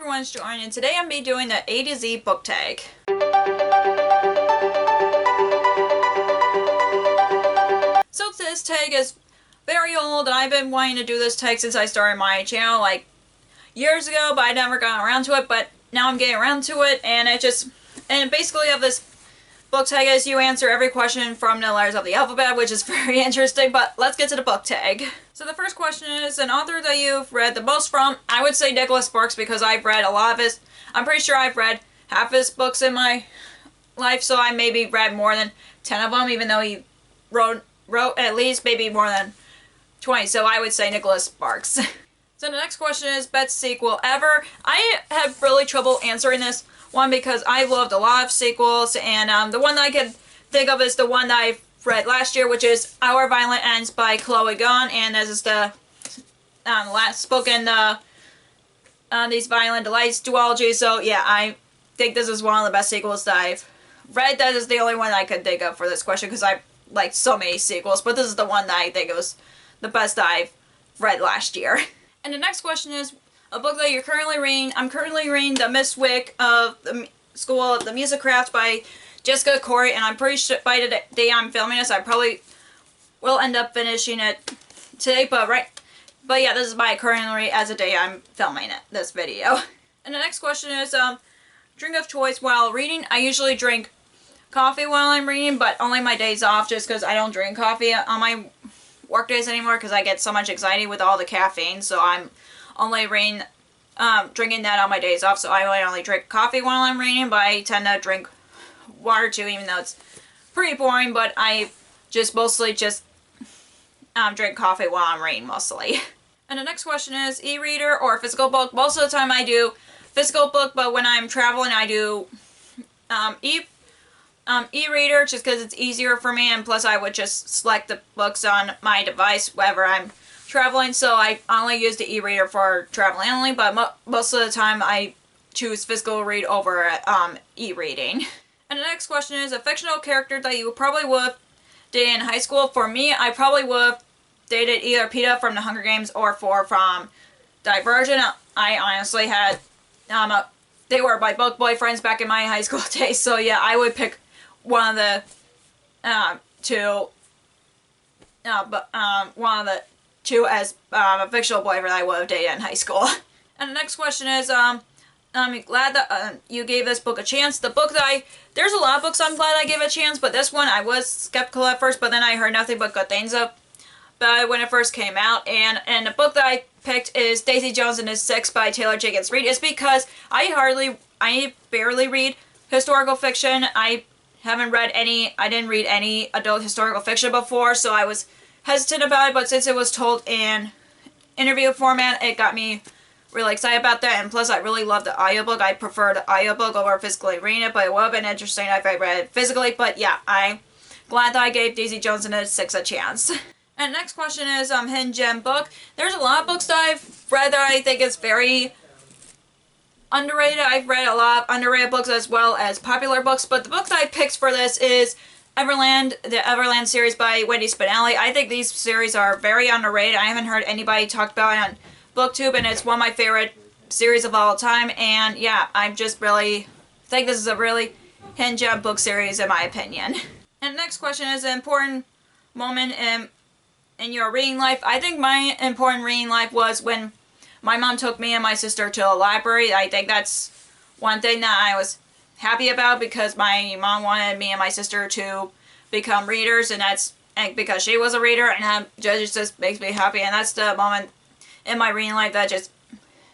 everyone's joining. Today I'm be doing the A to Z book tag. So this tag is very old, and I've been wanting to do this tag since I started my channel like years ago, but I never got around to it. But now I'm getting around to it, and basically of this book tag is you answer every question from the letters of the alphabet, which is very interesting. But let's get to the book tag. So the first question is an author that you've read the most from. I would say Nicholas Sparks because I've read a lot of his. I'm pretty sure I've read half his books in my life, so I maybe read more than 10 of them, even though he wrote at least maybe more than 20. So I would say Nicholas Sparks. So the next question is best sequel ever. I have really trouble answering this one because I loved a lot of sequels, and the one that I could think of is the one that I read last year, which is Our Violent Ends by Chloe Gone, and this is the last book in the These Violent Delights duology. So yeah, I think this is one of the best sequels that I've read. That is the only one I could think of for this question because I like so many sequels, but this is the one that I think was the best that I've read last year. And the next question is a book that you're currently reading. I'm currently reading The Miss Wick of the School of the Music Craft by Jessica Corey, and I'm pretty sure by the day I'm filming this, I probably will end up finishing it today. But yeah, this is my currently as the day I'm filming this video. And the next question is drink of choice while reading. I usually drink coffee while I'm reading, but only my days off, just because I don't drink coffee on my work days anymore because I get so much anxiety with all the caffeine. So I'm only drinking that on my days off. So I only drink coffee while I'm reading, but I tend to drink water too, even though it's pretty boring. But I mostly drink coffee while I'm reading mostly. And the next question is e-reader or physical book. Most of the time I do physical book, but when I'm traveling I do e-reader just because it's easier for me, and plus I would just select the books on my device wherever I'm traveling. So I only use the e-reader for traveling only, but most of the time I choose physical read over e-reading. And the next question is a fictional character that you probably would have dated in high school. For me, I probably would have dated either Peeta from The Hunger Games or Four from Divergent. I honestly had, they were my book boyfriends back in my high school days. So yeah, I would pick one of the two as a fictional boyfriend I would have dated in high school. And the next question is, I'm glad that you gave this book a chance. There's a lot of books I'm glad I gave a chance, but this one I was skeptical at first, but then I heard nothing but good things about it when it first came out. And the book that I picked is Daisy Jones and the Six by Taylor Jenkins Reid. It's because I barely read historical fiction. I didn't read any adult historical fiction before, so I was hesitant about it, but since it was told in interview format, it got me really excited about that, and plus I really love the audiobook. I prefer the audiobook over physically reading it, but it would have been interesting if I read it physically. But yeah, I'm glad that I gave Daisy Jones and the Six a chance. And next question is hidden gem book. There's a lot of books that I've read that I think is very underrated. I've read a lot of underrated books as well as popular books, but the book that I picked for this is Everland, the Everland series by Wendy Spinelli. I think these series are very underrated. I haven't heard anybody talk about it on BookTube, and it's one of my favorite series of all time. And yeah, I just really think this is a really hidden gem book series in my opinion. And the next question is an important moment in your reading life. I think my important reading life was when my mom took me and my sister to a library. I think that's one thing that I was happy about because my mom wanted me and my sister to become readers, and because she was a reader, and that just makes me happy. And that's the moment in my reading life that just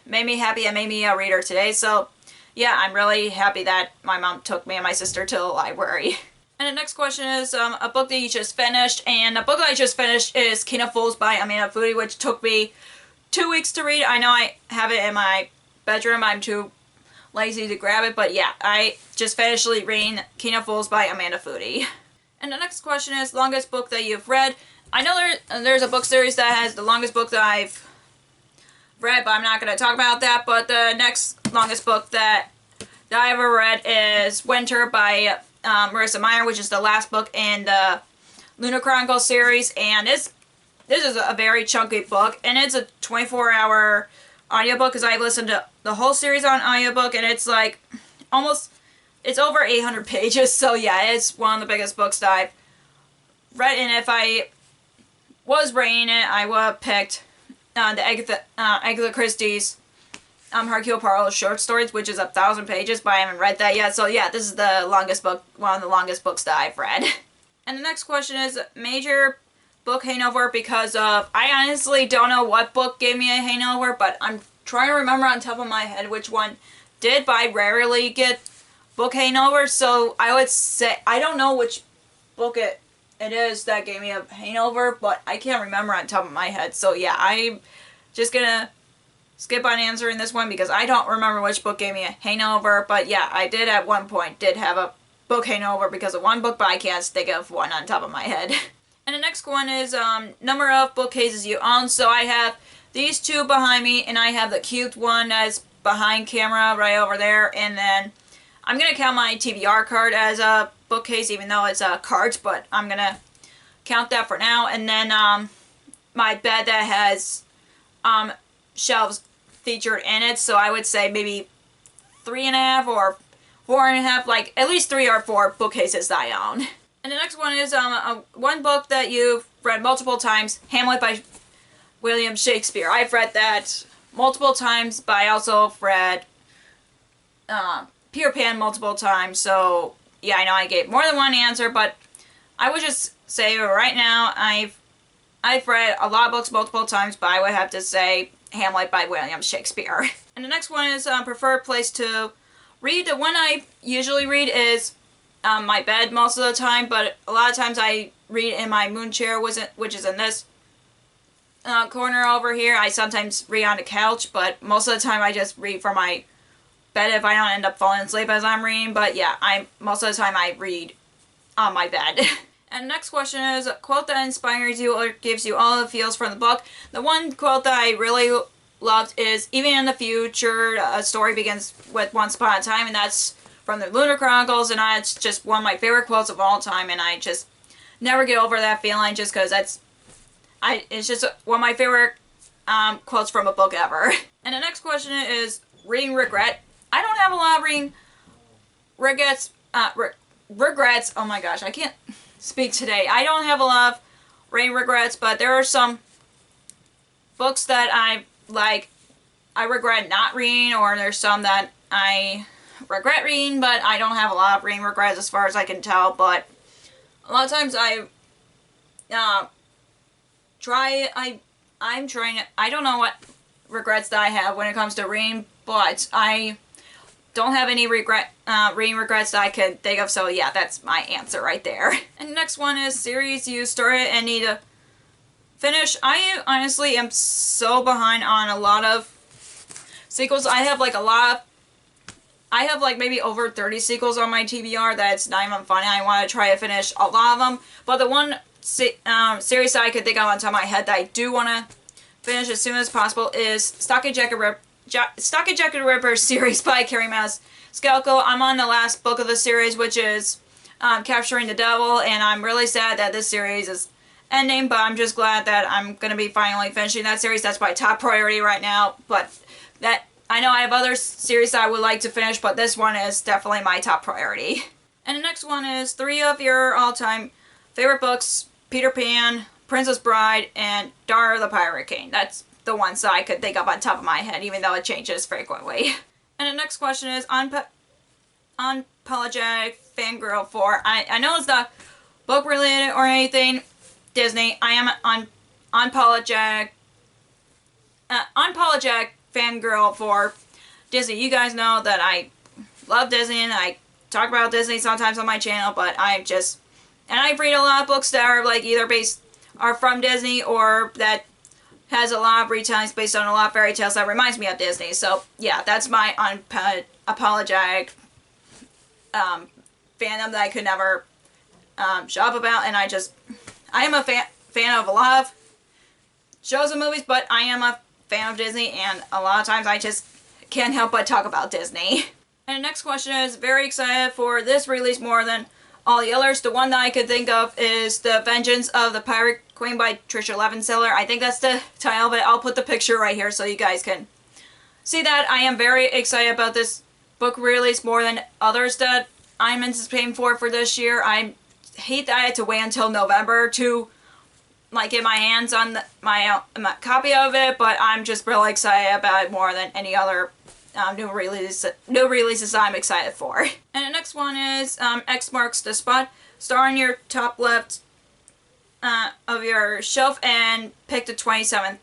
made me happy and made me a reader today. So yeah, I'm really happy that my mom took me and my sister to the library. And the next question is a book that you just finished, and the book that I just finished is King of Fools by Amanda Foody, which took me 2 weeks to read. I know I have it in my bedroom. I'm too lazy to grab it, but yeah, I just finished reading King of Fools by Amanda Foody. And the next question is longest book that you've read. I know there's a book series that has the longest book that I've read, but I'm not going to talk about that. But the next longest book that I ever read is Winter by Marissa Meyer, which is the last book in the Lunar Chronicles series, and this is a very chunky book, and it's a 24-hour audiobook because I listened to the whole series on audiobook, and it's like it's over 800 pages, so yeah, it's one of the biggest books that I've read, and if I was rating it, I would have picked the Agatha Christie's Hercule Poirot short stories, which is 1,000 pages, but I haven't read that yet, so yeah, this is the longest book, one of the longest books that I've read. And the next question is major book hangover because of, I honestly don't know what book gave me a hangover, but I'm trying to remember on top of my head which one did, but I rarely get book hangover, so I would say, I don't know which book it is that gave me a hangover, but I can't remember on top of my head, so yeah, I'm just gonna skip on answering this one because I don't remember which book gave me a hangover, but yeah, I did at one point have a book hangover because of one book, but I can't think of one on top of my head. And the next one is number of bookcases you own. So I have these two behind me, and I have the cute one that's behind camera right over there, and then I'm going to count my TBR card as a bookcase, even though it's cards, but I'm going to count that for now. And then my bed that has shelves featured in it, so I would say maybe 3.5 or 4.5, like at least 3 or 4 bookcases that I own. And the next one is one book that you've read multiple times, Hamlet by William Shakespeare. I've read that multiple times, but I also have read Peter Pan multiple times, so yeah, I know I gave more than one answer, but I would just say right now I've read a lot of books multiple times, but I would have to say Hamlet by William Shakespeare. And the next one is preferred place to read. The one I usually read is my bed most of the time, but a lot of times I read in my moon chair, which is in this corner over here. I sometimes read on the couch, but most of the time I just read from my bed if I don't end up falling asleep as I'm reading. But yeah, most of the time I read on my bed. And the next question is a quote that inspires you or gives you all the feels from the book. The one quote that I really loved is, even in the future, a story begins with once upon a time, and that's from the Lunar Chronicles, and it's just one of my favorite quotes of all time, and I just never get over that feeling just because it's just one of my favorite quotes from a book ever. And the next question is reading regret. I don't have a lot of reading regrets, oh my gosh, I can't speak today. I don't have a lot of reading regrets, but there are some books that I regret not reading, or there's some that I regret reading, but I don't have a lot of reading regrets as far as I can tell. But a lot of times I don't know what regrets that I have when it comes to reading, but I don't have any reading regrets that I could think of, so yeah, that's my answer right there. And the next one is series you started and need to finish. I honestly am so behind on a lot of sequels. I have like maybe over 30 sequels on my TBR that's not even funny. I want to try to finish a lot of them, but the one series that I could think of on top of my head that I do want to finish as soon as possible is Stocking Jacket Ripper series by Kerri Maniscalco. I'm on the last book of the series, which is Capturing the Devil, and I'm really sad that this series is ending, but I'm just glad that I'm going to be finally finishing that series. That's my top priority right now, but I know I have other series that I would like to finish, but this one is definitely my top priority. And the next one is 3 of your all-time favorite books: Peter Pan, Princess Bride, and Dar the Pirate King. That's the ones that I could think of on top of my head, even though it changes frequently. And the next question is Unapologetic Fangirl for. I know it's not book related or anything, Disney. I am unapologetic fangirl for Disney. You guys know that I love Disney and I talk about Disney sometimes on my channel, but I read a lot of books that are like either are from Disney or that has a lot of retellings based on a lot of fairy tales that reminds me of Disney. So yeah, that's my unapologetic fandom that I could never shut up about, and I am a fan of a lot of shows and movies, but I am a fan of Disney, and a lot of times I just can't help but talk about Disney. And the next question is, very excited for this release more than all the others. The one that I could think of is The Vengeance of the Pirate Queen by Tricia Levenseller. I think that's the title of it. I'll put the picture right here so you guys can see that I am very excited about this book release more than others that I'm anticipating for this year. I hate that I had to wait until November to like get my hands on my copy of it, but I'm just really excited about it more than any other new releases I'm excited for. And the next one is X marks the spot. Start on your top left of your shelf and pick the 27th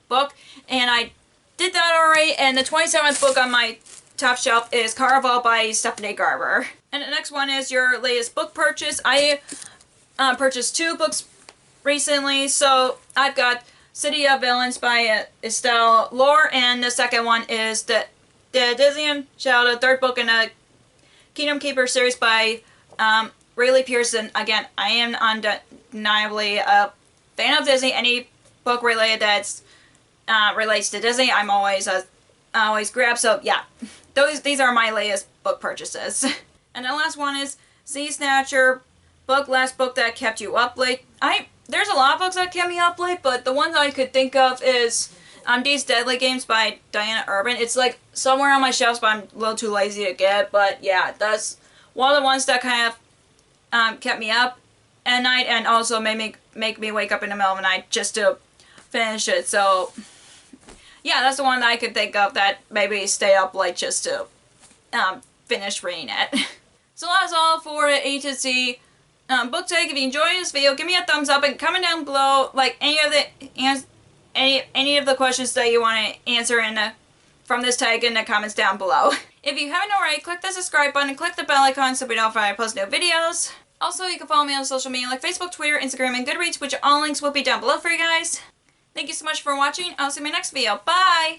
book. And I did that already, and the 27th book on my top shelf is Caraval by Stephanie Garber. And the next one is your latest book purchase. I purchased 2 books recently, so I've got City of Villains by Estelle Lore, and the second one is the Disney Child, the 3rd book in the Kingdom Keeper series by Rayleigh Pearson. Again, I am undeniably a fan of Disney. Any book related that's relates to Disney, I'm always grab. So yeah, these are my latest book purchases. And the last one is Sea Snatcher book, last book that kept you up late. There's a lot of books that kept me up late, but the ones I could think of is These Deadly Games by Diana Urban. It's like somewhere on my shelves, but I'm a little too lazy to get. But yeah, that's one of the ones that kind of kept me up at night, and also make me wake up in the middle of the night just to finish it. So yeah, that's the one that I could think of that maybe stay up late just to finish reading it. So that's all for the A to Z book tag. If you enjoyed this video, give me a thumbs up and comment down below like any of the questions that you want to answer from this tag in the comments down below. If you haven't already, click the subscribe button and click the bell icon so we know when I post new videos. Also, you can follow me on social media like Facebook, Twitter, Instagram, and Goodreads, which all links will be down below for you guys. Thank you so much for watching. I'll see you in my next video. Bye!